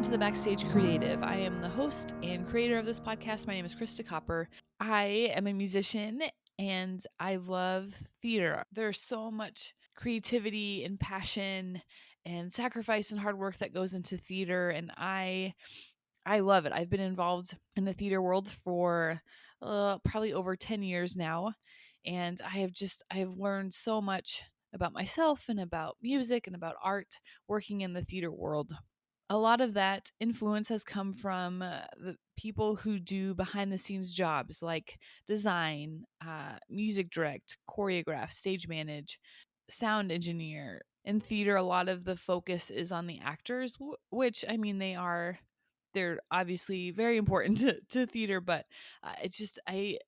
to the Backstage Creative. I am the host and creator of this podcast. My name is Krista Copper. I am a musician and I love theater. There's so much creativity and passion and sacrifice and hard work that goes into theater, and I love it. I've been involved in the theater world for probably over 10 years now, and I have learned so much about myself and about music and about art working in the theater world. A lot of that influence has come from the people who do behind the scenes jobs like design, music direct, choreograph, stage manage, sound engineer. In theater, a lot of the focus is on the actors, which I mean, they're obviously very important to theater, but it's just, I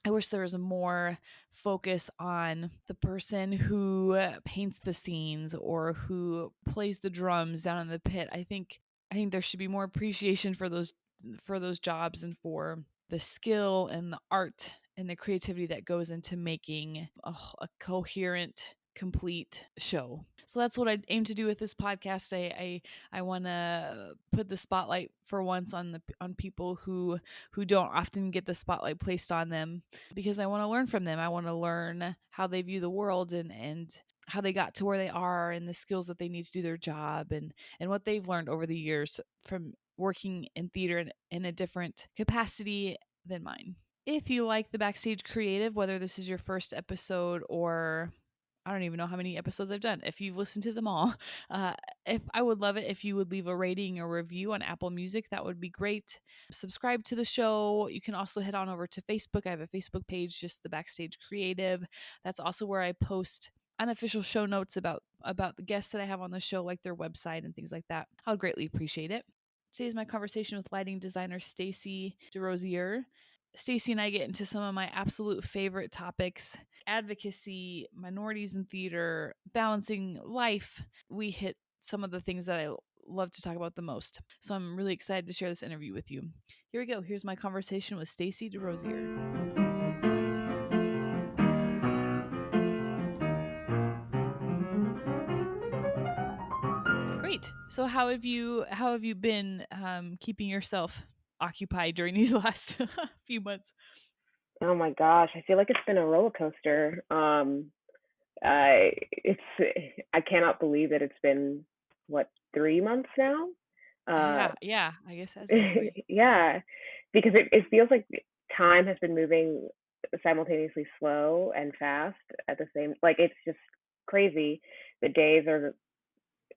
wish there was more focus on the person who paints the scenes or who plays the drums down in the pit. I think there should be more appreciation for those jobs and for the skill and the art and the creativity that goes into making a coherent, complete show. So that's what I aim to do with this podcast. I want to put the spotlight for once on people who don't often get the spotlight placed on them, because I want to learn from them. I want to learn how they view the world and how they got to where they are and the skills that they need to do their job and what they've learned over the years from working in theater in a different capacity than mine. If you like the Backstage Creative, whether this is your first episode or I don't even know how many episodes I've done, if you've listened to them all, if I would love it if you would leave a rating or review on Apple Music. That would be great. Subscribe to the show. You can also head on over to Facebook. I have a Facebook page, just the Backstage Creative. That's also where I post unofficial show notes about the guests that I have on the show, like their website and things like that. I would greatly appreciate it. Today's my conversation with lighting designer Stacey Derosier. Stacey and I get into some of my absolute favorite topics: advocacy, minorities in theater, balancing life. We hit some of the things that I love to talk about the most. So I'm really excited to share this interview with you. Here we go. Here's my conversation with Stacey Derosier. Great. So how have you been keeping yourself occupied during these last few months? Oh my gosh, I feel like it's been a roller coaster. It's I cannot believe that it's been what 3 months now. Uh, Yeah, I guess it has been 3. yeah, because it feels like time has been moving simultaneously slow and fast at the same. Like it's just crazy. The days are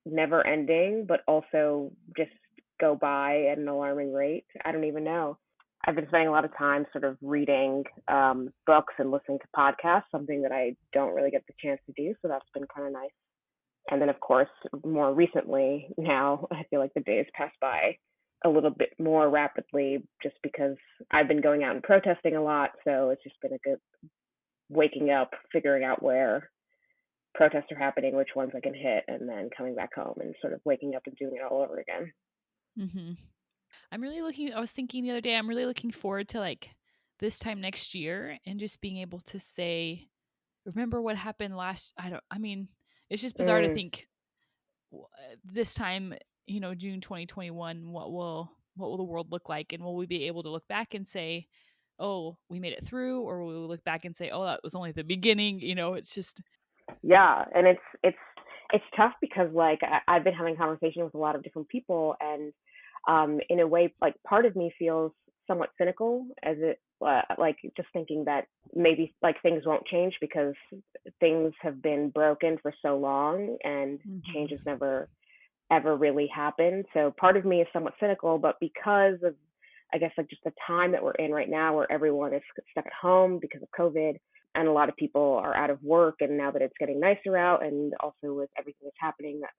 never ending, but also just go by at an alarming rate. I don't even know. I've been spending a lot of time sort of reading books and listening to podcasts, something that I don't really get the chance to do. So that's been kind of nice. And then, of course, more recently now, I feel like the days pass by a little bit more rapidly just because I've been going out and protesting a lot. So it's just been a good waking up, figuring out where protests are happening, which ones I can hit, and then coming back home and sort of waking up and doing it all over again. Mm-hmm. I was thinking the other day, I'm really looking forward to like this time next year and just being able to say, remember what happened last, I mean, it's just bizarre to Mm, think this time, June 2021, what will the world look like? And will we be able to look back and say, oh, we made it through? Or will we look back and say, oh, that was only the beginning? It's just, yeah, and it's tough because like I've been having conversations with a lot of different people, and in a way, like part of me feels somewhat cynical as it like just thinking that maybe like things won't change because things have been broken for so long and change has mm-hmm. never ever really happened. So part of me is somewhat cynical, but because of I guess like just the time that we're in right now where everyone is stuck at home because of COVID and a lot of people are out of work, and now that it's getting nicer out and also with everything that's happening, that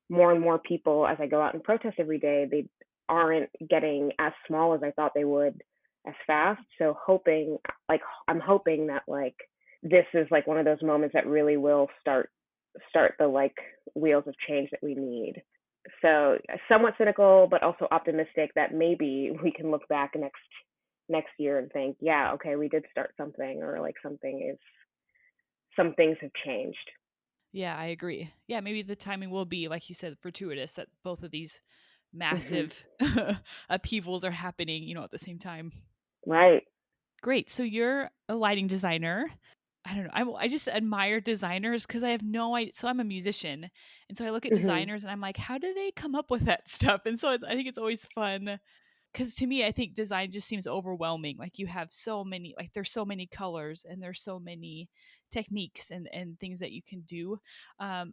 more and more people as I go out and protest every day, they aren't getting as small as I thought they would as fast. So I'm hoping that like this is like one of those moments that really will start the like wheels of change that we need. So somewhat cynical, but also optimistic that maybe we can look back next year and think, yeah, okay, we did start something, or like some things have changed. Yeah, I agree. Yeah, maybe the timing will be, like you said, fortuitous that both of these Hmm. massive upheavals are happening, at the same time. Right. Great. So you're a lighting designer. I don't know. I just admire designers because I have no idea. So I'm a musician, and so I look at Hmm. designers and I'm like, how do they come up with that stuff? And so I think it's always fun because to me, I think design just seems overwhelming. Like you have so many, like there's so many colors and there's so many techniques and things that you can do.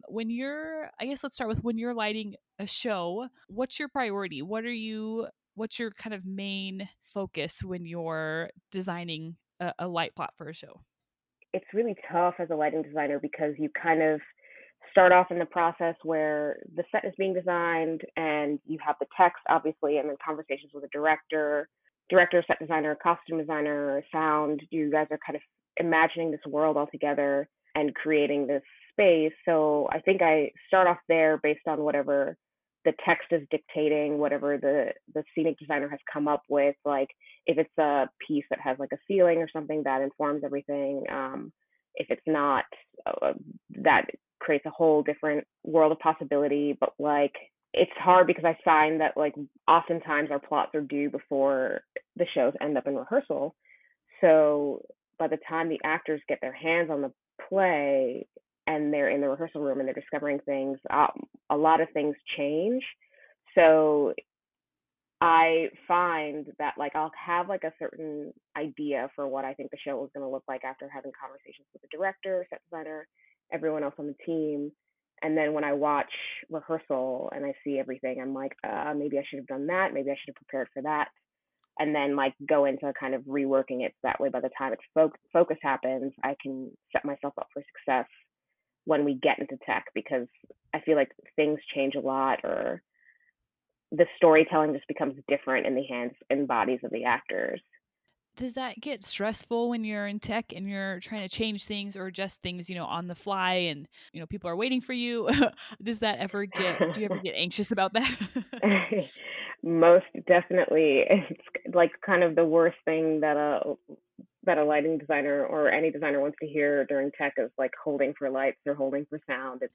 When you're, I guess let's start with when you're lighting a show. What's your priority? What's your kind of main focus when you're designing a light plot for a show? It's really tough as a lighting designer because you kind of start off in the process where the set is being designed and you have the text obviously, and then conversations with a director, set designer, costume designer, sound. You guys are kind of imagining this world all together and creating this space. So I think I start off there based on whatever the text is dictating, whatever the scenic designer has come up with. Like if it's a piece that has like a ceiling or something, that informs everything. If it's not, that creates a whole different world of possibility. But like it's hard because I find that like oftentimes our plots are due before the shows end up in rehearsal. So by the time the actors get their hands on the play and they're in the rehearsal room and they're discovering things, a lot of things change. So I find that like I'll have like a certain idea for what I think the show is going to look like after having conversations with the director, set designer, everyone else on the team. And then when I watch rehearsal and I see everything, I'm like, maybe I should have done that. Maybe I should have prepared for that. And then like go into kind of reworking it. So that way, by the time it's focus happens, I can set myself up for success when we get into tech, because I feel like things change a lot, or the storytelling just becomes different in the hands and bodies of the actors. Does that get stressful when you're in tech and you're trying to change things or adjust things, on the fly and, people are waiting for you? Do you ever get anxious about that? Most definitely, it's like kind of the worst thing that a lighting designer or any designer wants to hear during tech is like holding for lights or holding for sound. It's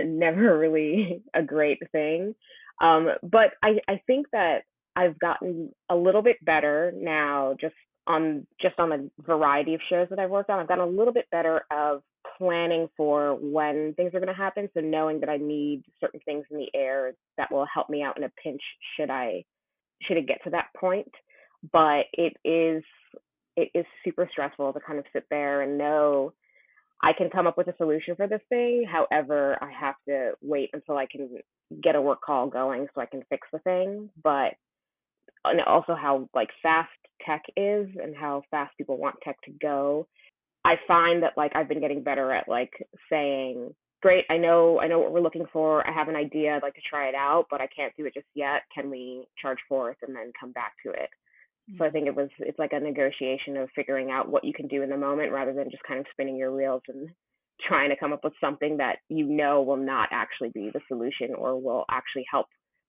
never really a great thing. But I think that I've gotten a little bit better now, just on the variety of shows that I've worked on. I've gotten a little bit better of planning for when things are going to happen. So knowing that I need certain things in the air that will help me out in a pinch should it get to that point. But it is super stressful to kind of sit there and know I can come up with a solution for this thing. However, I have to wait until I can get a work call going so I can fix the thing. But and also how like fast tech is and how fast people want tech to go. I find that like I've been getting better at like saying, "Great, I know what we're looking for. I have an idea. I'd like to try it out, but I can't do it just yet. Can we charge for it and then come back to it?" So I Mm. think it's like a negotiation of figuring out what you can do in the moment rather than just kind of spinning your wheels and trying to come up with something that you know will not actually be the solution or will actually help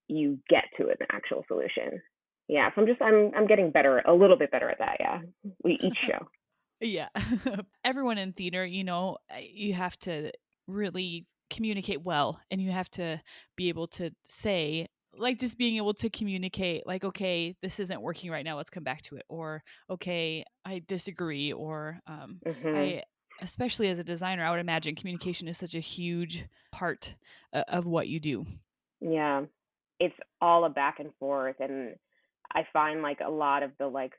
you get to an actual solution. Yeah, so I'm getting better, a little bit better at that. Yeah, we each show. Yeah. Everyone in theater, you have to really communicate well and you have to be able to say, like, just being able to communicate, like, okay, this isn't working right now. Let's come back to it. Or, okay, I disagree. Or, Mhm. I, especially as a designer, I would imagine communication is such a huge part of what you do. Yeah, it's all a back and forth, and I find like a lot of the like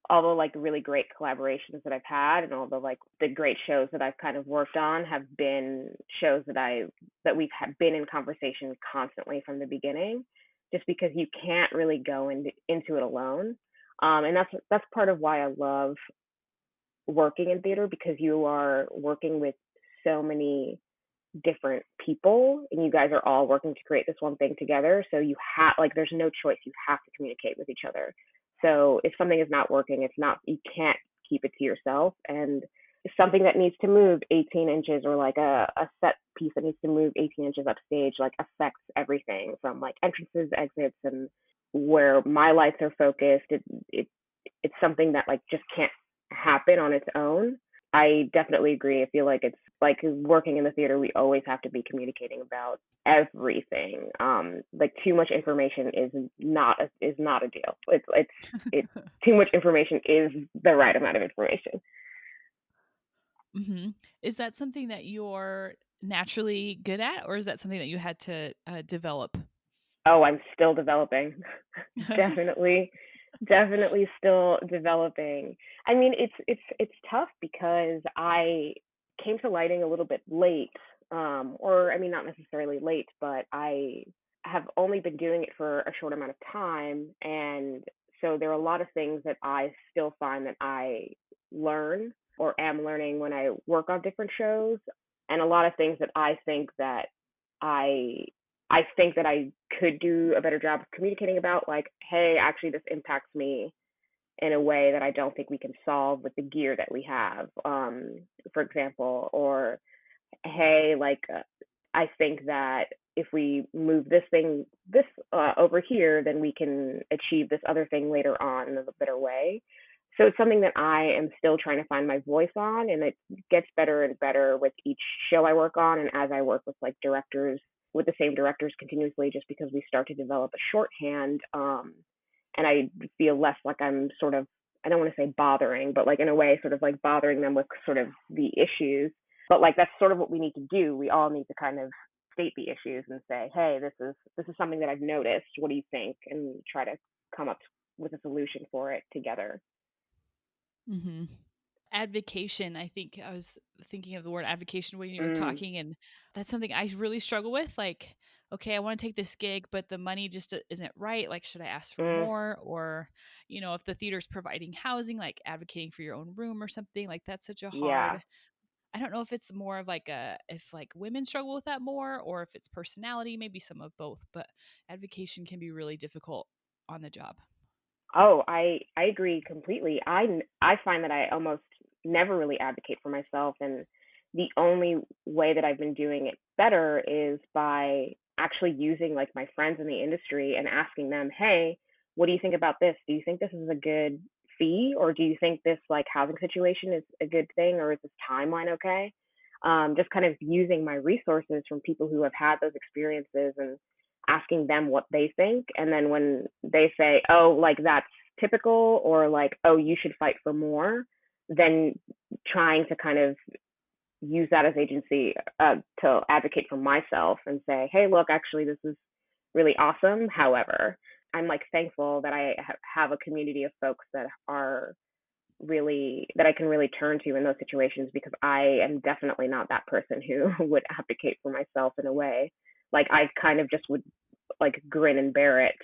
all the like really great collaborations that I've had and all the like the great shows that I've kind of worked on have been shows that we've been in conversation constantly from the beginning, just because you can't really go into it alone. And that's part of why I love working in theater, because you are working with so many different people and you guys are all working to create this one thing together. So you have like there's no choice. You have to communicate with each other. So if something is not working, it's not you can't keep it to yourself. And something that needs to move 18 inches or like a set piece that needs to move 18 inches upstage like affects everything from like entrances, exits, and where my lights are focused. It it's something that like just can't happen on its own. I definitely agree. I feel like it's like working in the theater, we always have to be communicating about everything. Like too much information is not a deal. It's too much information is the right amount of information. Mhm. Is that something that you're naturally good at, or is that something that you had to, develop? Oh, I'm still developing. Definitely, definitely still developing. I mean, it's tough because I came to lighting a little bit late, or I mean, not necessarily late, but I have only been doing it for a short amount of time, and so there are a lot of things that I still find that I learn or am learning when I work on different shows, and a lot of things that I I think that I could do a better job of communicating about, like, hey, actually, this impacts me in a way that I don't think we can solve with the gear that we have, for example, or hey, like, I think that if we move this over here, then we can achieve this other thing later on in a better way. So it's something that I am still trying to find my voice on, and it gets better and better with each show I work on, and as I work with like directors, with the same directors continuously, just because we start to develop a shorthand, and I feel less like I'm sort of, I don't want to say bothering, but like in a way, sort of like bothering them with sort of the issues, but like that's sort of what we need to do. We all need to kind of state the issues and say, hey, this is something that I've noticed. What do you think? And try to come up with a solution for it together. Mhm. Advocation, I think I was thinking of the word advocation when you were Mm, talking, and that's something I really struggle with. Like, okay, I want to take this gig, but the money just isn't right. Like, should I ask for mm, more? Or, if the theater's providing housing, like advocating for your own room or something, like that's such a yeah. hard. I don't know if it's more of like if like women struggle with that more or if it's personality, maybe some of both, but advocation can be really difficult on the job. Oh, I agree completely. I find that I almost never really advocate for myself, and the only way that I've been doing it better is by actually using like my friends in the industry and asking them, "Hey, what do you think about this? Do you think this is a good fee, or do you think this like housing situation is a good thing, or is this timeline okay?" Just kind of using my resources from people who have had those experiences and asking them what they think, and then when they say, oh, like that's typical, or like, oh, you should fight for more, then trying to kind of use that as agency, to advocate for myself and say, hey, look, actually this is really awesome, however, I'm like thankful that I have a community of folks that are really, that I can really turn to in those situations, because I am definitely not that person who would advocate for myself in a way. Like I kind of just would like grin and bear it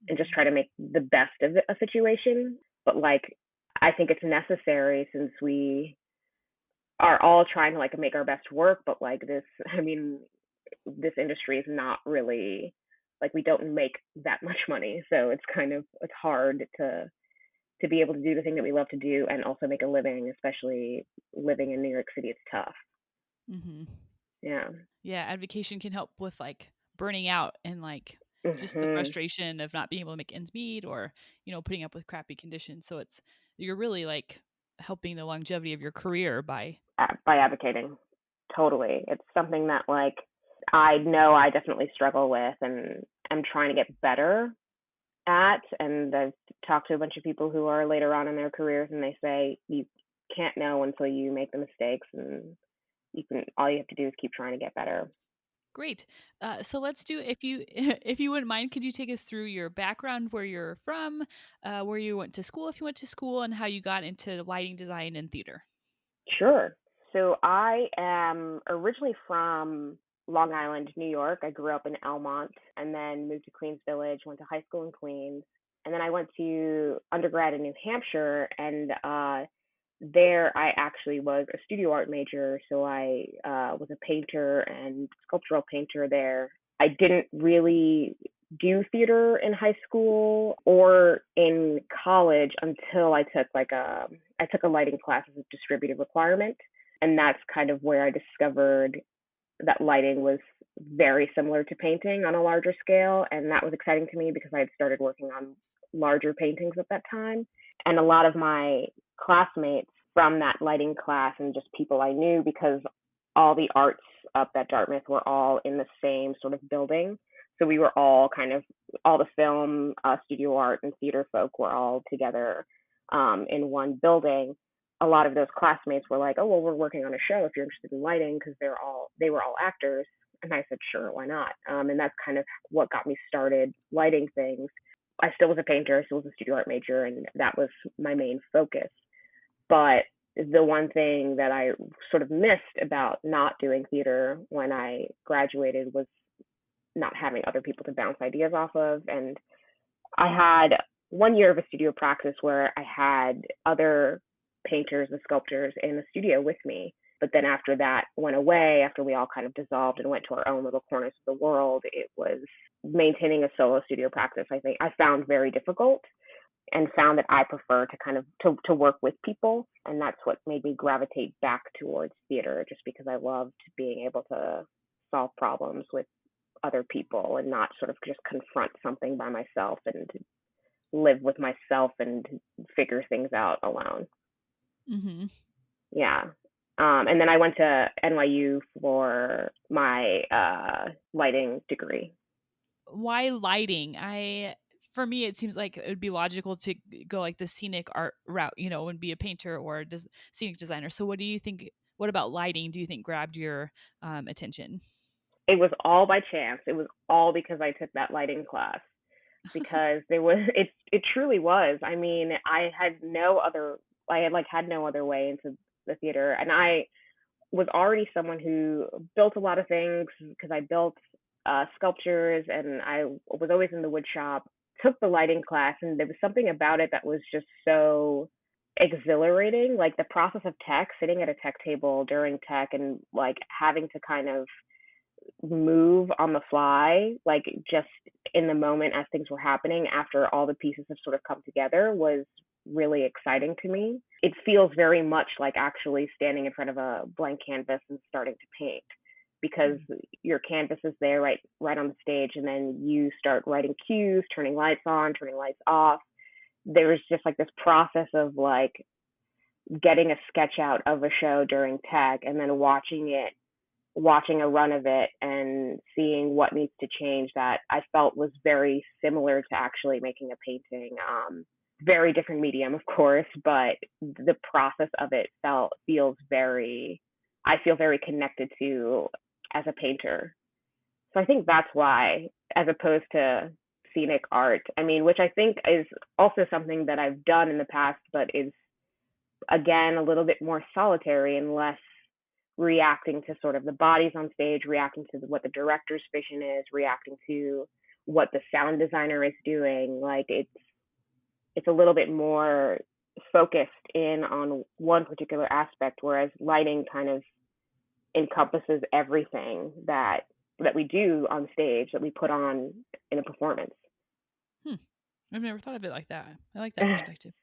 and just try to make the best of a situation. But like I think it's necessary, since we are all trying to like make our best work, but like this, I mean, this industry is not really, like we don't make that much money, so it's kind of, it's hard to be able to do the thing that we love to do and also make a living, especially living in New York City. It's tough. Hmm. Yeah. Yeah, advocation can help with like burning out and like just the Hmm. frustration of not being able to make ends meet or, putting up with crappy conditions. So you're really like helping the longevity of your career by. By advocating, totally. It's something that like I know I definitely struggle with and I'm trying to get better at. And I've talked to a bunch of people who are later on in their careers, and they say you can't know until you make the mistakes, and you can, all you have to do is keep trying to get better. Great. So let's do, if you if you wouldn't mind, could you take us through your background, where you're from, where you went to school, if you went to school, and how you got into lighting design and theater? Sure. So I am originally from Long Island, New York. I grew up in Elmont and then moved to Queens Village, went to high school in Queens. And then I went to undergrad in New Hampshire, and there I actually was a studio art major. So I was a painter and sculptural painter there. I didn't really do theater in high school or in college until I took a lighting class as a distributive requirement, and that's kind of where I discovered that lighting was very similar to painting on a larger scale, and that was exciting to me because I had started working on larger paintings at that time. And a lot of my classmates from that lighting class and just people I knew, because all the arts up at Dartmouth were all in the same sort of building. So we were all kind of, all the film, studio art, and theater folk were all together in one building. A lot of those classmates were like, "Oh, well, we're working on a show if you're interested in lighting," because they were all actors. And I said, "Sure, why not?" And that's kind of what got me started lighting things. I still was a painter, I still was a studio art major, and that was my main focus. But the one thing that I sort of missed about not doing theater when I graduated was not having other people to bounce ideas off of. And I had 1 year of a studio practice where I had other painters and sculptors in the studio with me. But then after that went away, after we all kind of dissolved and went to our own little corners of the world, it was maintaining a solo studio practice. I think I found very difficult, and found that I prefer to kind of to work with people, and that's what made me gravitate back towards theater, just because I loved being able to solve problems with other people and not sort of just confront something by myself and live with myself and figure things out alone. Mhm. Yeah. And then I went to NYU for my lighting degree. Why lighting? I For me it seems like it would be logical to go like the scenic art route, and be a painter or a scenic designer. So what do you think, what about lighting do you think grabbed your attention? It was all by chance. It was all because I took that lighting class, because there was it truly was. I mean, I had like had no other way into the theater, and I was already someone who built a lot of things, because I built sculptures, and I was always in the wood shop. Took the lighting class, and there was something about it that was just so exhilarating, like the process of tech, sitting at a tech table during tech, and like having to kind of move on the fly, like just in the moment as things were happening after all the pieces have sort of come together, was really exciting to me. It feels very much like actually standing in front of a blank canvas and starting to paint, because your canvas is there right on the stage, and then you start writing cues, turning lights on, turning lights off. There's just like this process of like getting a sketch out of a show during tech, and then watching a run of it and seeing what needs to change, that I felt was very similar to actually making a painting. Very different medium, of course, but the process of it feels very, I feel very connected to as a painter. So I think that's why, as opposed to scenic art, I mean, which I think is also something that I've done in the past, but is again a little bit more solitary and less reacting to sort of the bodies on stage, reacting to what the director's vision is, reacting to what the sound designer is doing. Like it's a little bit more focused in on one particular aspect, whereas lighting kind of encompasses everything that we do on stage, that we put on in a performance. Hmm. I've never thought of it like that. I like that perspective.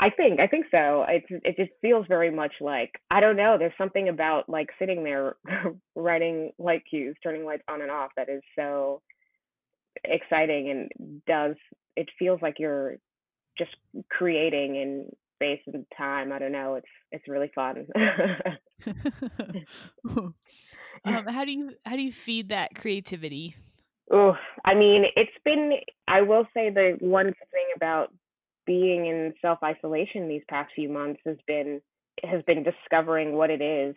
I think so. It just feels very much like, I don't know. There's something about like sitting there writing light cues, turning lights on and off, that is so exciting, and does it feels like you're just creating in space and time. I don't know. It's really fun. How do you feed that creativity? Oh, I mean, it's been. I will say the one thing about being in self isolation these past few months has been discovering what it is,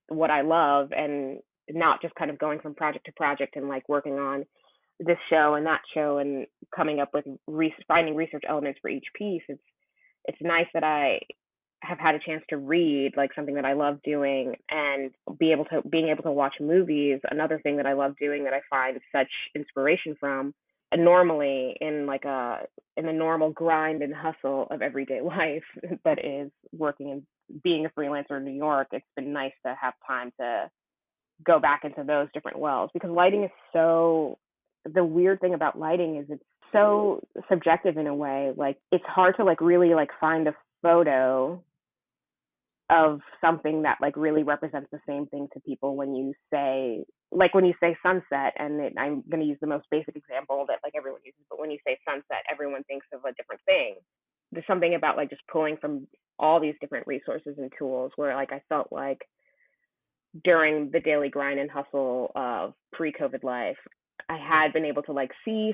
what I love, and not just kind of going from project to project and like working on this show and that show and coming up with finding research elements for each piece. It's nice that I have had a chance to read, like something that I love doing, and being able to watch movies, another thing that I love doing, that I find such inspiration from. And normally in the normal grind and hustle of everyday life that is working and being a freelancer in New York, it's been nice to have time to go back into those different wells, because lighting is so, the weird thing about lighting is it's so subjective in a way. Like it's hard to like really like find a photo of something that like really represents the same thing to people when you say, like when you say sunset, and I'm going to use the most basic example that like everyone uses, but when you say sunset, everyone thinks of a different thing. There's something about like just pulling from all these different resources and tools where like I felt like during the daily grind and hustle of pre-COVID life, I had been able to like see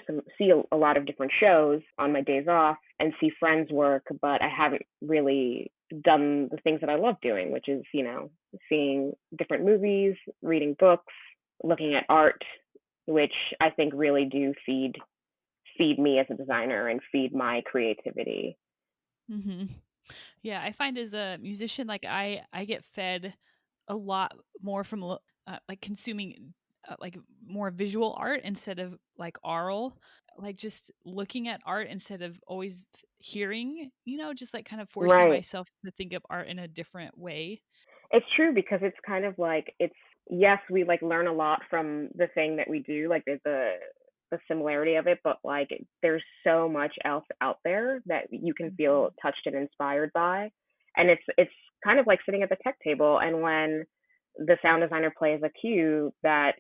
a lot of different shows on my days off and see friends work, but I haven't really done the things that I love doing, which is, seeing different movies, reading books, looking at art, which I think really do feed me as a designer and feed my creativity. Hmm. Yeah, I find as a musician, like I get fed a lot more from like consuming like more visual art instead of like aural, like just looking at art instead of always hearing, just like kind of forcing Right. myself to think of art in a different way. It's true because it's kind of like it's yes, we like learn a lot from the thing that we do, like the similarity of it, but like there's so much else out there that you can feel Mhm. touched and inspired by. And it's kind of like sitting at the tech table and when the sound designer plays a cue that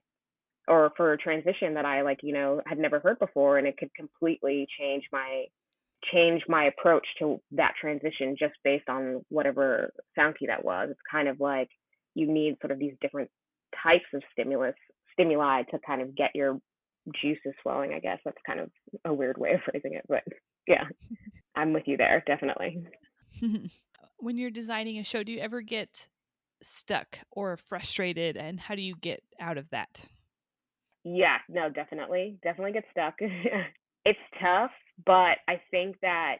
or for a transition that I like, had never heard before and it could completely change my approach to that transition just based on whatever sound key that was. It's kind of like you need sort of these different types of stimuli to kind of get your juices flowing, I guess. That's kind of a weird way of phrasing it, but yeah, I'm with you there, definitely. When you're designing a show, do you ever get stuck or frustrated, and how do you get out of that? Yeah, no, definitely. Definitely get stuck. It's tough, but I think that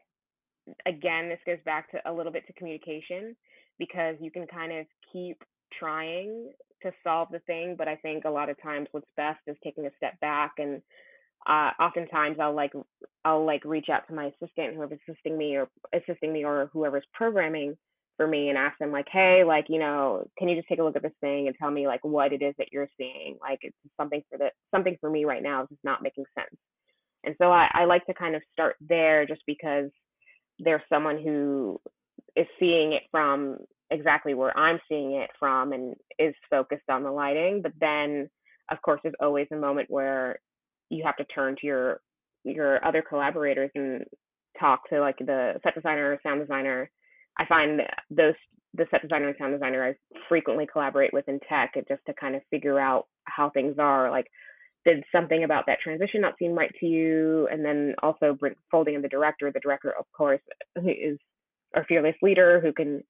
again, this goes back to a little bit to communication because you can kind of keep trying to solve the thing, but I think a lot of times what's best is taking a step back and oftentimes I'll like reach out to my assistant, whoever's assisting me or whoever's programming for me and ask them like, hey, like, can you just take a look at this thing and tell me like what it is that you're seeing? Like it's something for me right now is just not making sense. And so I like to kind of start there just because there's someone who is seeing it from exactly where I'm seeing it from and is focused on the lighting. But then, of course, there's always a moment where you have to turn to your other collaborators and talk to like the set designer or sound designer. I find those the set designer and sound designer I frequently collaborate with in tech just to kind of figure out how things are. Like did something about that transition not seem right to you? And then also folding in the director. The director, of course, is our fearless leader who can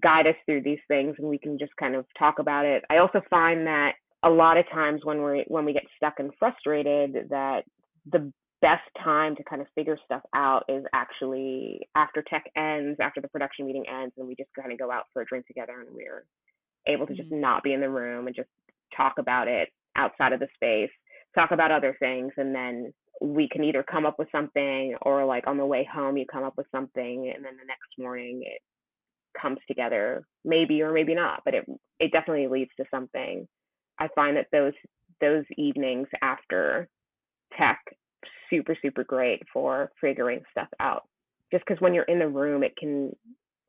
guide us through these things, and we can just kind of talk about it. I also find that a lot of times when we get stuck and frustrated, that the best time to kind of figure stuff out is actually after tech ends, after the production meeting ends, and we just kind of go out for a drink together, and we're able to just Mm. not be in the room and just talk about it outside of the space, talk about other things, and then we can either come up with something or like on the way home you come up with something and then the next morning it comes together maybe or maybe not, but it definitely leads to something. I find that those evenings after tech super super great for figuring stuff out just because when you're in the room it can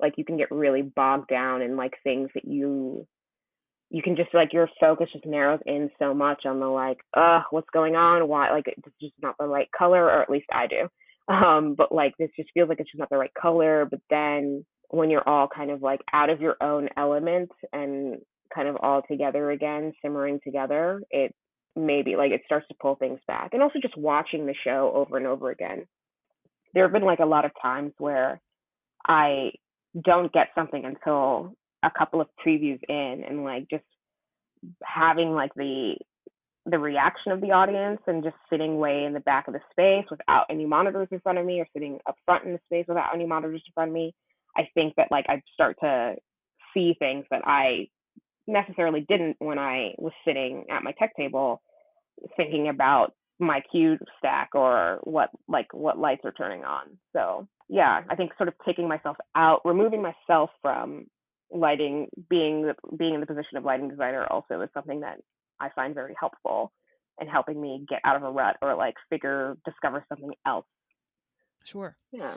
like you can get really bogged down in like things that you can just like your focus just narrows in so much on the like what's going on, why like it's just not the right color, or at least I do. But like this just feels like it's just not the right color, but then when you're all kind of like out of your own element and kind of all together again simmering together, it maybe like it starts to pull things back. And also just watching the show over and over again, there have been like a lot of times where I don't get something until a couple of previews in, and like just having like the reaction of the audience and just sitting way in the back of the space without any monitors in front of me or sitting up front in the space without any monitors in front of me, I think that like I start to see things that I necessarily didn't when I was sitting at my tech table thinking about my cue stack or what lights are turning on. So yeah, I think sort of taking myself out, removing myself from lighting, being in the position of lighting designer also is something that I find very helpful in helping me get out of a rut or like discover something else. Sure. Yeah.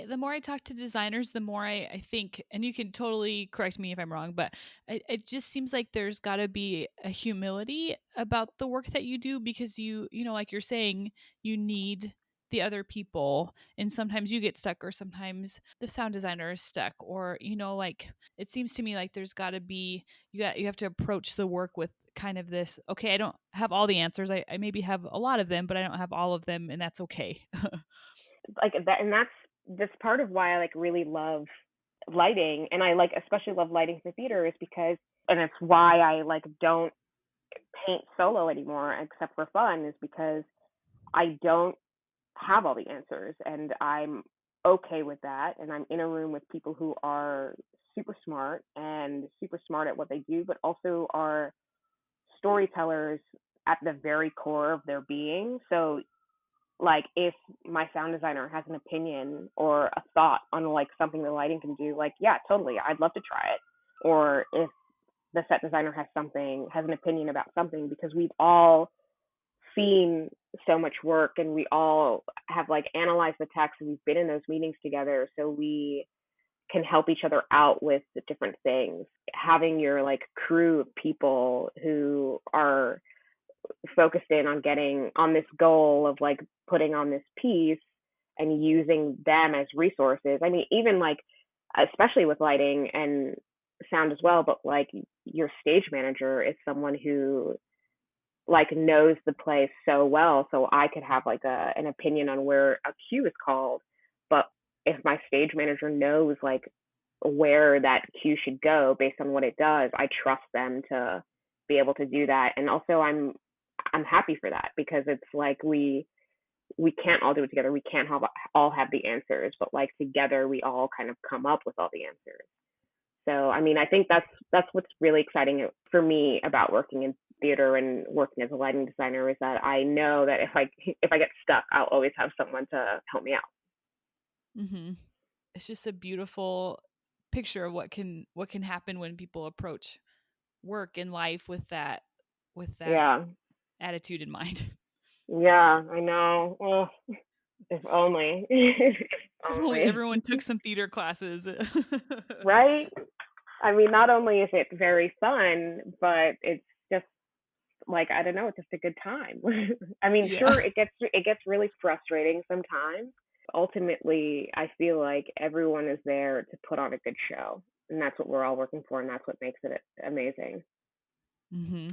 The more I talk to designers, the more I think, and you can totally correct me if I'm wrong, but it just seems like there's got to be a humility about the work that you do because like you're saying, you need the other people, and sometimes you get stuck, or sometimes the sound designer is stuck, or like it seems to me like there's got to be, you have to approach the work with kind of this, okay, I don't have all the answers, I maybe have a lot of them, but I don't have all of them, and that's okay. Like that, and that's part of why I like really love lighting, and I like especially love lighting for theater is because, and it's why I like don't paint solo anymore except for fun, is because I don't have all the answers, and I'm okay with that, and I'm in a room with people who are super smart at what they do, but also are storytellers at the very core of their being. So like if my sound designer has an opinion or a thought on like something the lighting can do, like yeah, totally, I'd love to try it. Or if the set designer has an opinion about something, because we've all seen so much work and we all have like analyzed the text and we've been in those meetings together, so we can help each other out with the different things. Having your like crew of people who are focused in on getting on this goal of like putting on this piece and using them as resources. I mean, even like, especially with lighting and sound as well, but like your stage manager is someone who like knows the play so well. So I could have like an opinion on where a cue is called, but if my stage manager knows like where that cue should go based on what it does, I trust them to be able to do that. And also I'm happy for that, because it's like we can't all do it together. We can't all have the answers, but like together we all kind of come up with all the answers. So I mean, I think that's what's really exciting for me about working in theater and working as a lighting designer, is that I know that if I get stuck, I'll always have someone to help me out. Hmm. It's just a beautiful picture of what can happen when people approach work in life with that Yeah, attitude in mind. yeah, I know. Oh, if only, if If only only. everyone took some theater classes. Right? I mean, not only is it very fun, but it's just like I don't know, it's just a good time. I mean, Yeah. sure, it gets really frustrating sometimes. Ultimately, I feel like everyone is there to put on a good show, and that's what we're all working for, and that's what makes it amazing.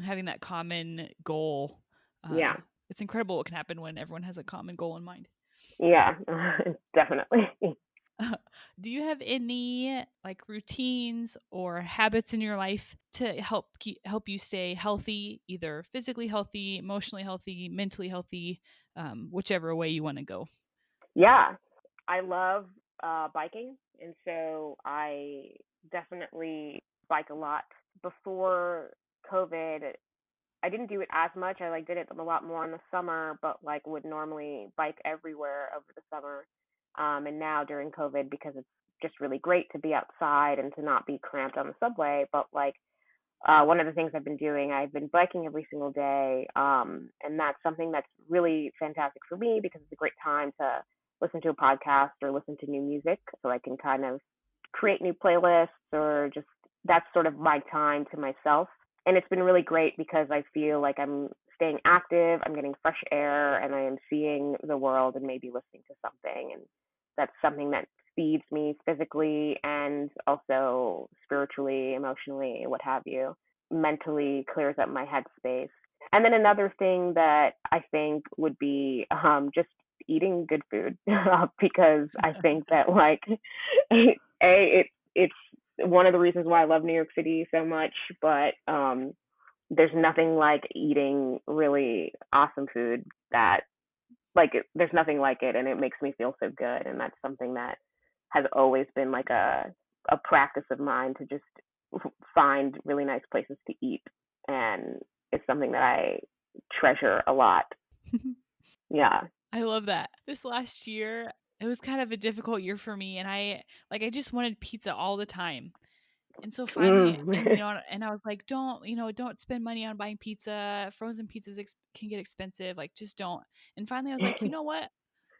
Having that common goal. Uh, Yeah, it's incredible what can happen when everyone has a common goal in mind. yeah, definitely. Do you have any like routines or habits in your life to help you stay healthy, either physically healthy, emotionally healthy, mentally healthy, whichever way you want to go? Yeah, I love biking, and so I definitely bike a lot. Before COVID, I didn't do it as much. I like did it a lot more in the summer, but like would normally bike everywhere over the summer. And now during COVID, because it's just really great to be outside and to not be cramped on the subway. But like one of the things I've been doing, I've been biking every single day, and that's something that's really fantastic for me because it's a great time to listen to a podcast or listen to new music, so I can kind of create new playlists, or just that's sort of my time to myself. And it's been really great because I feel like I'm staying active, I'm getting fresh air, and I am seeing the world and maybe listening to something. And that's something that feeds me physically and also spiritually, emotionally, what have you. Mentally clears up my headspace. And then another thing that I think would be just eating good food, because I think that like it's one of the reasons why I love New York City so much, but there's nothing like eating really awesome food that like there's nothing like it, and it makes me feel so good. And that's something that has always been like a practice of mine, to just find really nice places to eat, and it's something that I treasure a lot. Yeah. I love that. This last year, it was kind of a difficult year for me, and I just wanted pizza all the time. And so finally, and Mm. and I was like, don't spend money on buying pizza. Frozen pizzas can get expensive. Like, just don't. And finally, I was like, you know what?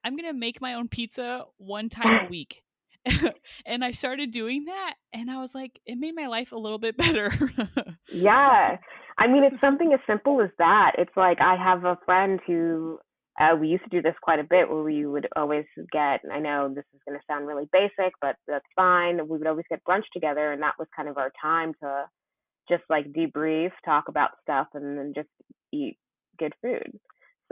I'm gonna make my own pizza one time a week. And I started doing that, and I was like, it made my life a little bit better. Yeah. I mean, it's something as simple as that. It's like I have a friend who We used to do this quite a bit where we would always get, I know this is going to sound really basic, but that's fine. We would always get brunch together, and that was kind of our time to just like debrief, talk about stuff, and then just eat good food.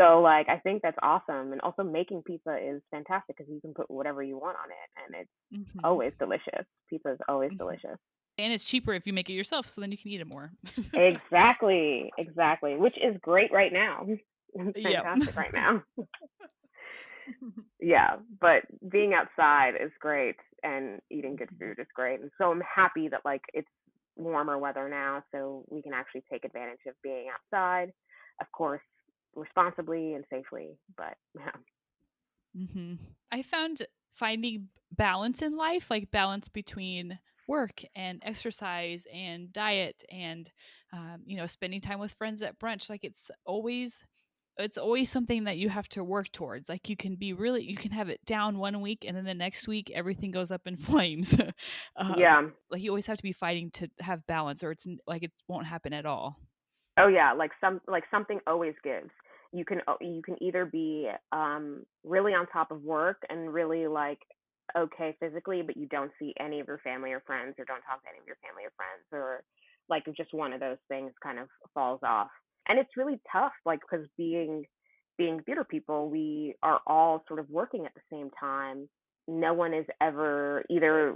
So like I think that's awesome, and also making pizza is fantastic because you can put whatever you want on it, and it's Mhm. always delicious. Pizza is always Mhm. delicious. And it's cheaper if you make it yourself, so then you can eat it more. Exactly, exactly. Which is great right now. It's Yep. fantastic right now. Yeah, but being outside is great and eating good Mhm. food is great. And so I'm happy that like it's warmer weather now so we can actually take advantage of being outside. Of course, responsibly and safely, but yeah. Mhm. I found finding balance in life, like balance between work and exercise and diet and spending time with friends at brunch, like it's always something that you have to work towards. Like you can have it down one week and then the next week everything goes up in flames. Yeah. Like you always have to be fighting to have balance, or like it won't happen at all. Oh yeah, like something always gives. You can either be really on top of work and really like okay physically, but you don't see any of your family or friends or don't talk to any of your family or friends, or like just one of those things kind of falls off. And it's really tough like because being theater people, we are all sort of working at the same time. No one is ever either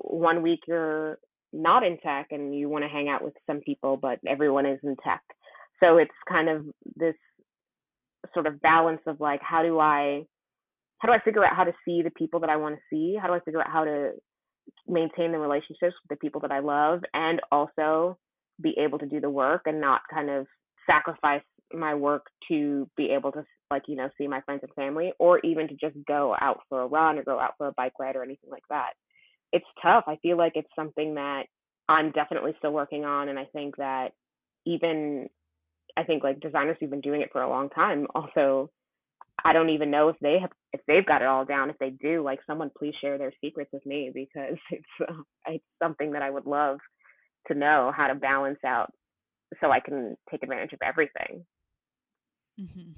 one week you're not in tech and you want to hang out with some people, but everyone is in tech. So it's kind of this sort of balance of like, how do I figure out how to see the people that I want to see? How do I figure out how to maintain the relationships with the people that I love and also be able to do the work and not kind of sacrifice my work to be able to like, see my friends and family or even to just go out for a run or go out for a bike ride or anything like that. It's tough. I feel like it's something that I'm definitely still working on, and I think that even I think like designers who've been doing it for a long time also I don't even know if they've got it all down. If they do, like someone please share their secrets with me because it's something that I would love to know how to balance out so I can take advantage of everything. Mhm.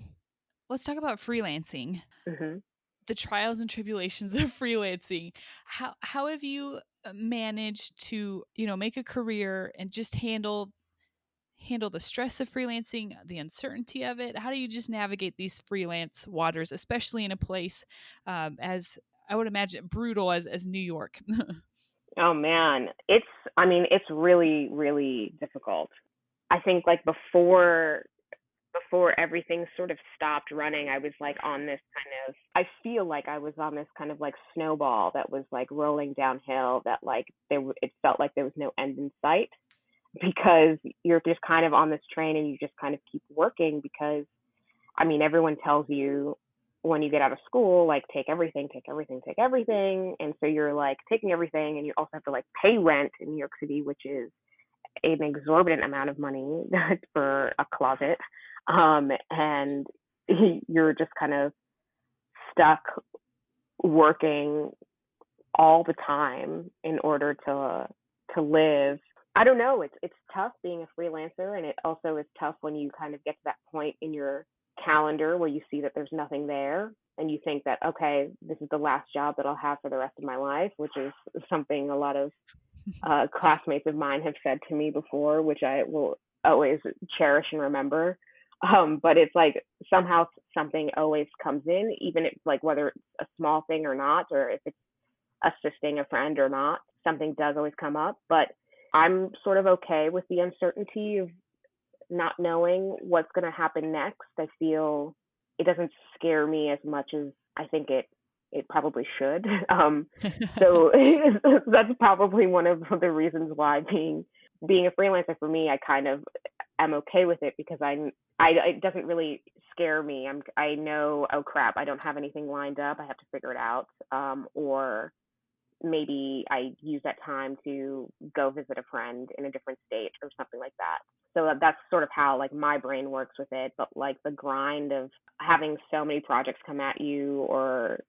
Let's talk about freelancing. Hmm. The trials and tribulations of freelancing. How have you managed to, make a career and just handle the stress of freelancing, the uncertainty of it? How do you just navigate these freelance waters, especially in a place as I would imagine brutal as New York? Oh man, I mean it's really really difficult. I think like before everything sort of stopped running, I was like on this kind of, I feel like I was on this kind of like snowball that was like rolling downhill that like it felt like there was no end in sight because you're just kind of on this train and you just kind of keep working because, I mean, everyone tells you when you get out of school, like take everything, take everything, take everything. And so you're like taking everything and you also have to like pay rent in New York City, which is an exorbitant amount of money for a closet. And you're just kind of stuck working all the time in order to live. I don't know. It's tough being a freelancer, and it also is tough when you kind of get to that point in your calendar where you see that there's nothing there, and you think that okay, this is the last job that I'll have for the rest of my life, which is something a lot of classmates of mine have said to me before, which I will always cherish and remember. But it's like somehow something always comes in, even if like whether it's a small thing or not, or if it's assisting a friend or not, something does always come up. But I'm sort of okay with the uncertainty of not knowing what's going to happen next. I feel it doesn't scare me as much as I think it probably should. So that's probably one of the reasons why being a freelancer for me, I kind of am okay with it because I it doesn't really scare me. I know, oh crap, I don't have anything lined up. I have to figure it out. Or maybe I use that time to go visit a friend in a different state or something like that. So that's sort of how like my brain works with it. But like the grind of having so many projects come at you or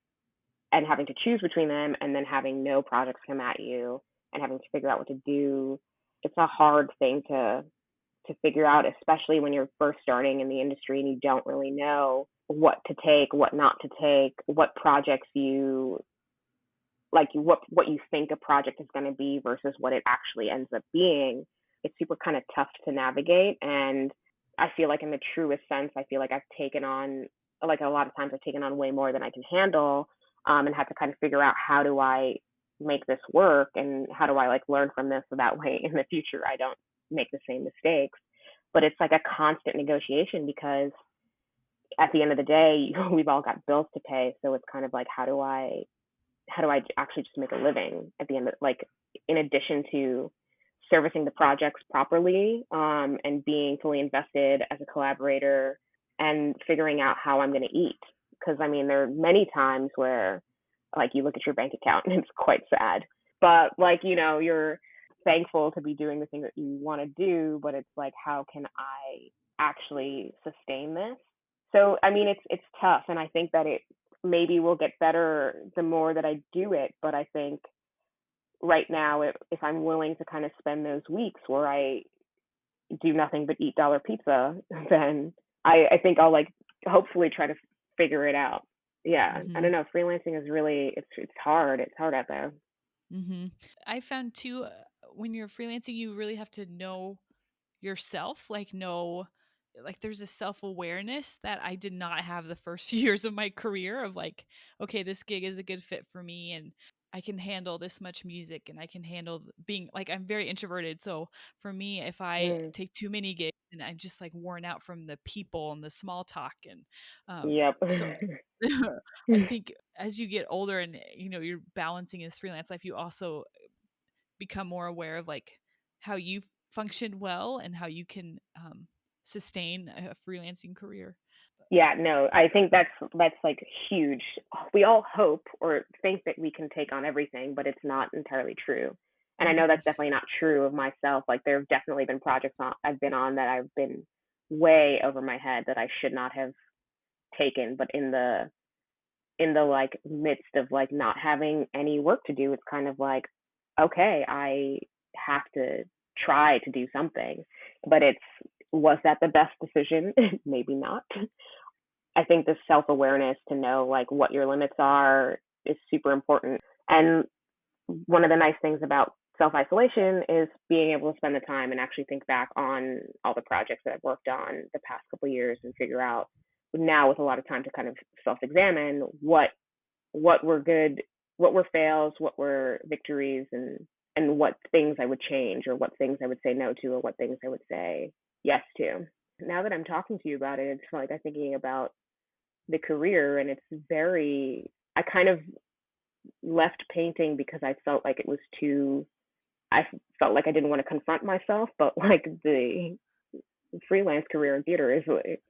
and having to choose between them and then having no projects come at you and having to figure out what to do, it's a hard thing to figure out, especially when you're first starting in the industry and you don't really know. what to take, what not to take, what projects you like, what you think a project is going to be versus what it actually ends up being. It's super kind of tough to navigate, and I feel like in the truest sense, I feel like I've taken on, like, a lot of times I've taken on way more than I can handle, and had to kind of figure out how do I make this work and how do I like learn from this so that way in the future I don't make the same mistakes. But it's like a constant negotiation because at the end of the day, we've all got bills to pay. So it's kind of like, how do I actually just make a living at the end of, like, in addition to servicing the projects properly, and being fully invested as a collaborator and figuring out how I'm going to eat. Because I mean, there are many times where like you look at your bank account and it's quite sad, but like, you're thankful to be doing the thing that you want to do, but it's like, how can I actually sustain this? So I mean, it's tough, and I think that it maybe will get better the more that I do it. But I think right now, if I'm willing to kind of spend those weeks where I do nothing but eat dollar pizza, then I think I'll like hopefully try to figure it out. Yeah, I Mhm. don't know. Freelancing is really, it's hard. It's hard out there. Mhm. I found too, when you're freelancing, you really have to know yourself, like know, like there's a self-awareness that I did not have the first few years of my career of like, okay, this gig is a good fit for me and I can handle this much music and I can handle being like I'm very introverted. So for me, if I Mm, take too many gigs and I'm just like worn out from the people and the small talk and yep. so I think as you get older and you're balancing this freelance life, you also become more aware of like how you functioned well and how you can sustain a freelancing career. Yeah, no, I think that's like huge. We all hope or think that we can take on everything, but it's not entirely true. And I know Mhm. that's definitely not true of myself. Like, there have definitely been projects I've been on that I've been way over my head that I should not have taken, but in the like midst of like not having any work to do, it's kind of like, okay, I have to try to do something. But it's, was that the best decision? Maybe not. I think the self awareness to know like what your limits are is super important. And one of the nice things about self isolation is being able to spend the time and actually think back on all the projects that I've worked on the past couple of years and figure out now, with a lot of time to kind of self examine, what were good, what were fails, what were victories, and what things I would change or what things I would say no to or what things I would say yes to. Now that I'm talking to you about it, it's like I'm thinking about the career, and it's very, I kind of left painting because I felt like it was too, I felt like I didn't want to confront myself, but like the freelance career in theater is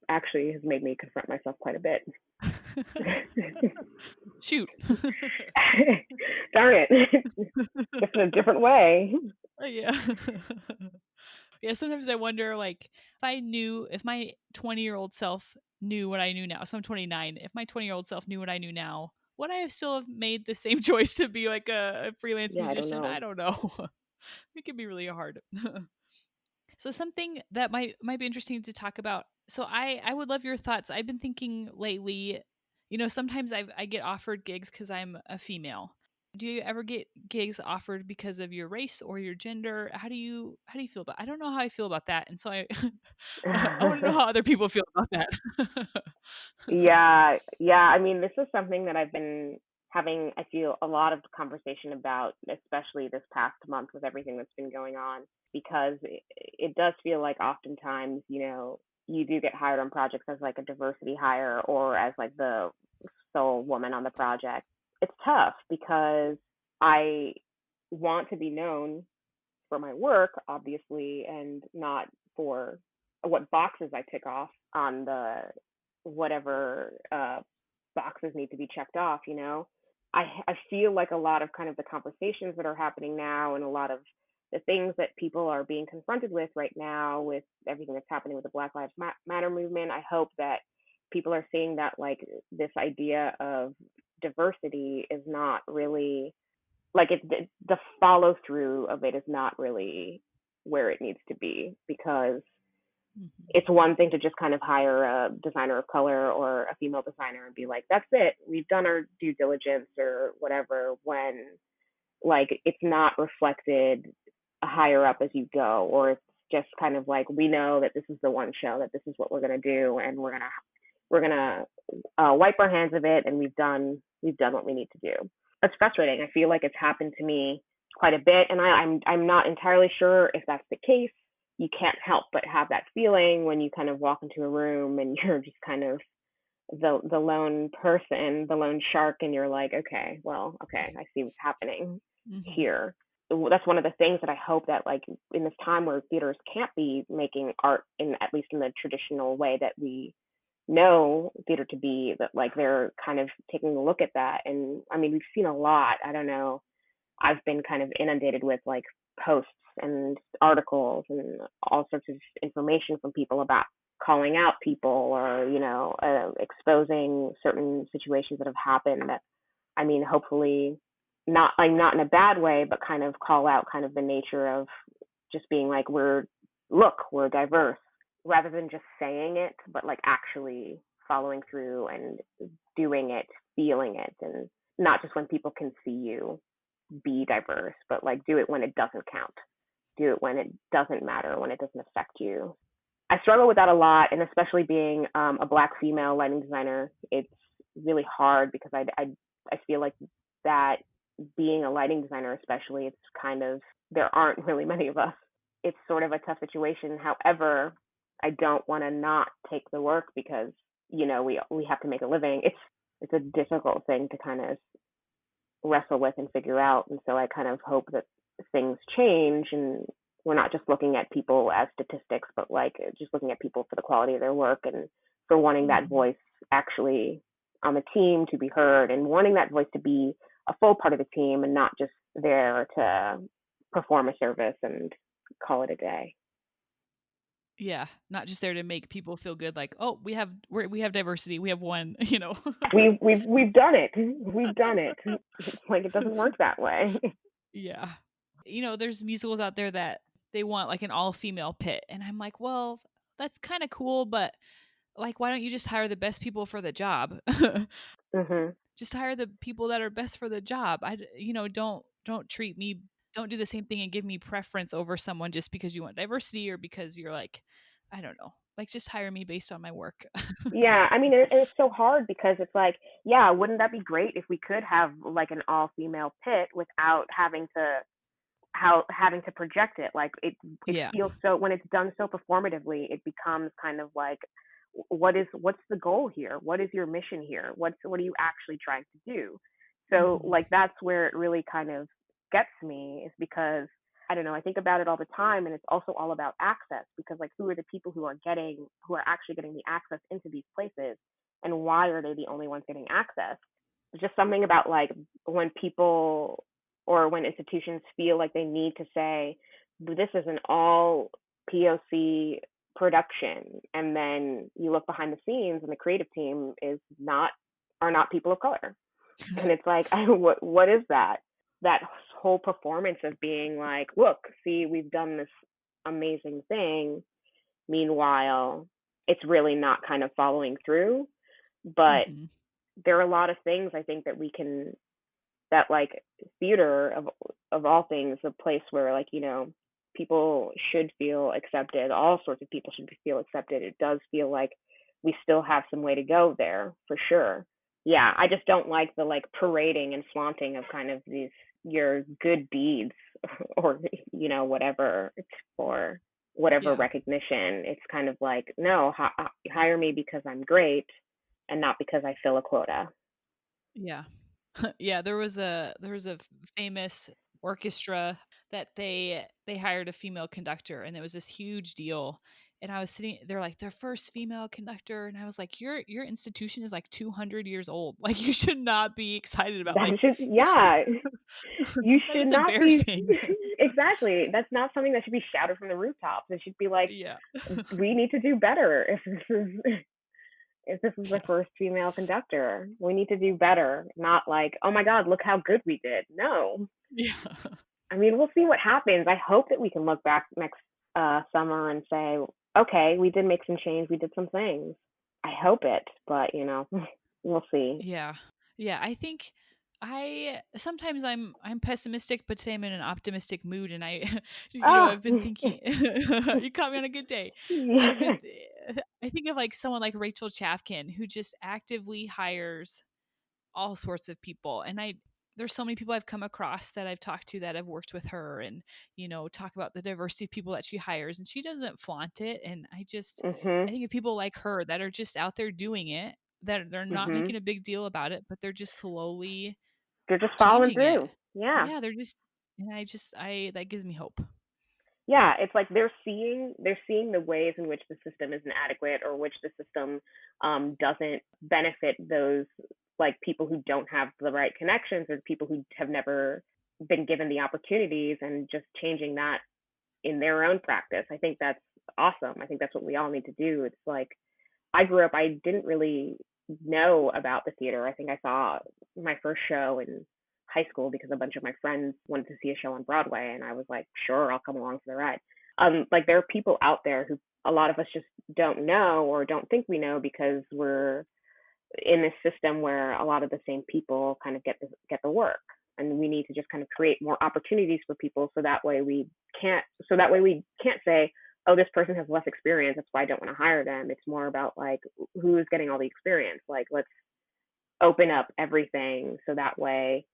actually has made me confront myself quite a bit. Shoot. Darn it. Just in a different way. Yeah. Yeah, sometimes I wonder like if my 20-year-old self knew what I knew now. So I'm 29. If my 20-year-old self knew what I knew now, would I have still have made the same choice to be like a freelance Yeah, I don't musician? know. I don't know. It can be really hard. So something that might be interesting to talk about. So I would love your thoughts. I've been thinking lately, sometimes I get offered gigs because I'm a female. Do you ever get gigs offered because of your race or your gender? How do you feel about? I don't know how I feel about that, and so I I want to know how other people feel about that. Yeah, yeah. I mean, this is something that I've been having, I feel, a lot of conversation about, especially this past month with everything that's been going on, because it does feel like oftentimes, you do get hired on projects as like a diversity hire or as like the sole woman on the project. It's tough because I want to be known for my work, obviously, and not for what boxes I tick off on the whatever boxes need to be checked off. I feel like a lot of kind of the conversations that are happening now and a lot of the things that people are being confronted with right now with everything that's happening with the Black Lives Matter movement. I hope that people are seeing that like this idea of diversity is not really like the follow through of it is not really where it needs to be because Mhm. It's one thing to just kind of hire a designer of color or a female designer and be like, that's it, we've done our due diligence or whatever, when like it's not reflected higher up as you go, or it's just kind of like, we know that this is the one show, that this is what we're going to do, and we're gonna wipe our hands of it, and we've done what we need to do. It's frustrating. I feel like it's happened to me quite a bit, and I'm not entirely sure if that's the case. You can't help but have that feeling when you kind of walk into a room and you're just kind of the lone person, the lone shark, and you're like, okay, well, okay, I see what's happening Mhm. here. That's one of the things that I hope that, like, in this time where theaters can't be making art in, at least in the traditional way that we know theater to be, that like they're kind of taking a look at that. And I mean, we've seen a lot. I don't know, I've been kind of inundated with like posts and articles and all sorts of information from people about calling out people, or exposing certain situations that have happened, that, I mean, hopefully not, like, not in a bad way, but kind of call out kind of the nature of just being like, we're diverse, rather than just saying it, but like actually following through and doing it, feeling it, and not just when people can see you be diverse, but like do it when it doesn't count. Do it when it doesn't matter, when it doesn't affect you. I struggle with that a lot, and especially being a Black female lighting designer, it's really hard because I feel like that, being a lighting designer, especially, it's kind of, there aren't really many of us. It's sort of a tough situation. However, I don't want to not take the work because we have to make a living. It's a difficult thing to kind of wrestle with and figure out. And so I kind of hope that things change, and we're not just looking at people as statistics, but like just looking at people for the quality of their work, and for wanting that Mhm. voice actually on the team to be heard, and wanting that voice to be a full part of the team and not just there to perform a service and call it a day. Yeah, not just there to make people feel good, like, "Oh, we have diversity, we have one," you know? We've done it. We've done it. It's like it doesn't work that way. Yeah. There's musicals out there that they want, like, an all-female pit, and I'm like, "Well, that's kinda cool, but, like, why don't you just hire the best people for the job?" Mhm. Just hire the people that are best for the job. Don't treat me don't do the same thing and give me preference over someone just because you want diversity or because you're like, I don't know. Like, just hire me based on my work. Yeah, I mean, it's so hard because it's like, yeah, wouldn't that be great if we could have like an all-female pit without having to project it? Like it Yeah. feels so, when it's done so performatively, it becomes kind of like, what's the goal here? What is your mission here? What are you actually trying to do? So Mhm. like that's where it really kind of gets me, is because I don't know, I think about it all the time, and it's also all about access, because like who are the people who are actually getting the access into these places, and why are they the only ones getting access? There's just something about like when people or when institutions feel like they need to say, this is an all POC production, and then you look behind the scenes and the creative team are not people of color, and it's like, what is that? That whole performance of being like, look, see, we've done this amazing thing. Meanwhile, it's really not kind of following through. But Mhm. there are a lot of things I think that we can, that like theater of all things, a place where like people should feel accepted. All sorts of people should feel accepted. It does feel like we still have some way to go there for sure. Yeah, I just don't like the like parading and flaunting of kind of these your good deeds or whatever it's for, whatever Yeah. recognition. It's kind of like, no, hire me because I'm great and not because I fill a quota. Yeah. Yeah, there was a famous orchestra that they hired a female conductor, and it was this huge deal. And I was sitting they're like, "Their first female conductor," and I was like, "Your institution is like 200 years old. Like, you should not be excited about, That like, should, you should." yeah, you Like, should it's not be. embarrassing. Exactly. That's not something that should be shouted from the rooftops. It should be like, Yeah. we need to do better. If this is the Yeah. first female conductor, we need to do better. Not like, oh my God, look how good we did. No, Yeah. I mean, we'll see what happens. I hope that we can look back next. summer and say, okay, we did make some change, we did some things. I hope it, but we'll see. Yeah. Yeah, I think I sometimes I'm pessimistic, but today I'm in an optimistic mood and I Ah, I've been thinking you caught me on a good day. I've been yeah. I think of like someone like Rachel Chafkin who just actively hires all sorts of people. And there's so many people I've come across that I've talked to that have worked with her and, talk about the diversity of people that she hires and she doesn't flaunt it. And I Mhm. think of people like her that are just out there doing it, that they're not Mhm. making a big deal about it, but they're just slowly They're just following changing it. through. Yeah. Yeah, they're just, and that gives me hope. Yeah, it's like they're seeing the ways in which the system is inadequate or which the system doesn't benefit those like people who don't have the right connections or people who have never been given the opportunities and just changing that in their own practice. I think that's awesome. I think that's what we all need to do. It's like I grew up, I didn't really know about the theater. I think I saw my first show in high school because a bunch of my friends wanted to see a show on Broadway, and I was like, sure, I'll come along for the ride. Like there are people out there who a lot of us just don't know or don't think we know because we're in this system where a lot of the same people kind of get the work, and we need to just kind of create more opportunities for people so that way we can't say, oh, this person has less experience, that's why I don't want to hire them. It's more about like who is getting all the experience. Like let's open up everything so that way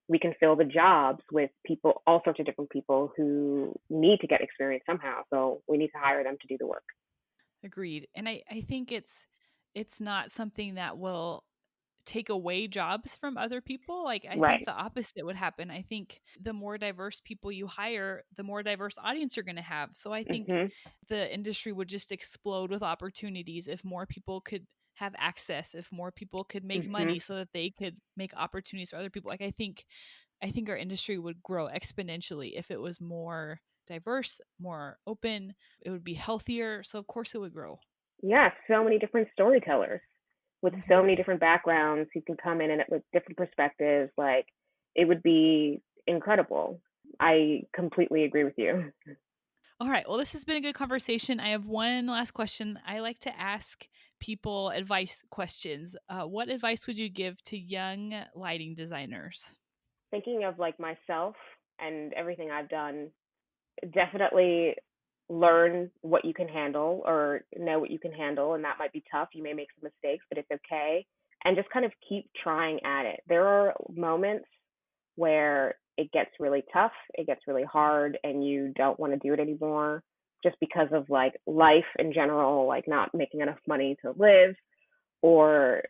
we can fill the jobs with people, all sorts of different people who need to get experience somehow, so we need to hire them to do the work. Agreed. And I think it's not something that will take away jobs from other people. Like I think Right. the opposite would happen. I think the more diverse people you hire, the more diverse audience you're going to have. So I think Mhm. the industry would just explode with opportunities if more people could have access, if more people could make money Mhm. so that they could make opportunities for other people. Like I think our industry would grow exponentially if it was more diverse, more open, it would be healthier. So of course it would grow. Yeah, so many different storytellers with so Mhm. many different backgrounds who can come in and with different perspectives. Like it would be incredible. I completely agree with you. All right. Well, this has been a good conversation. I have one last question. I like to ask people advice questions. What advice would you give to young lighting designers? Thinking of like myself and everything I've done, definitely learn what you can handle or know what you can handle, and that might be tough. You may make some mistakes, but it's okay. And just kind of keep trying at it. There are moments where it gets really tough, it gets really hard, and you don't want to do it anymore just because of like life in general, like not making enough money to live or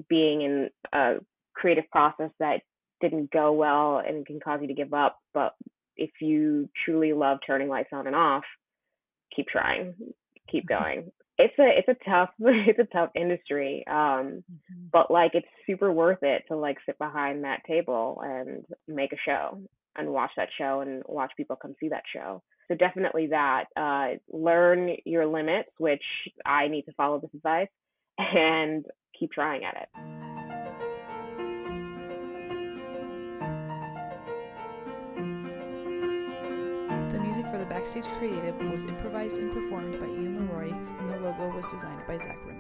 being in a creative process that didn't go well and can cause you to give up. But if you truly love turning lights on and off, keep trying, keep going. It's a tough it's a tough industry. Mhm. But like it's super worth it to like sit behind that table and make a show and watch that show and watch people come see that show. So definitely that. Learn your limits, which I need to follow this advice, and keep trying at it. The music for the Backstage Creative was improvised and performed by Ian Leroy, and the logo was designed by Zach Rowe.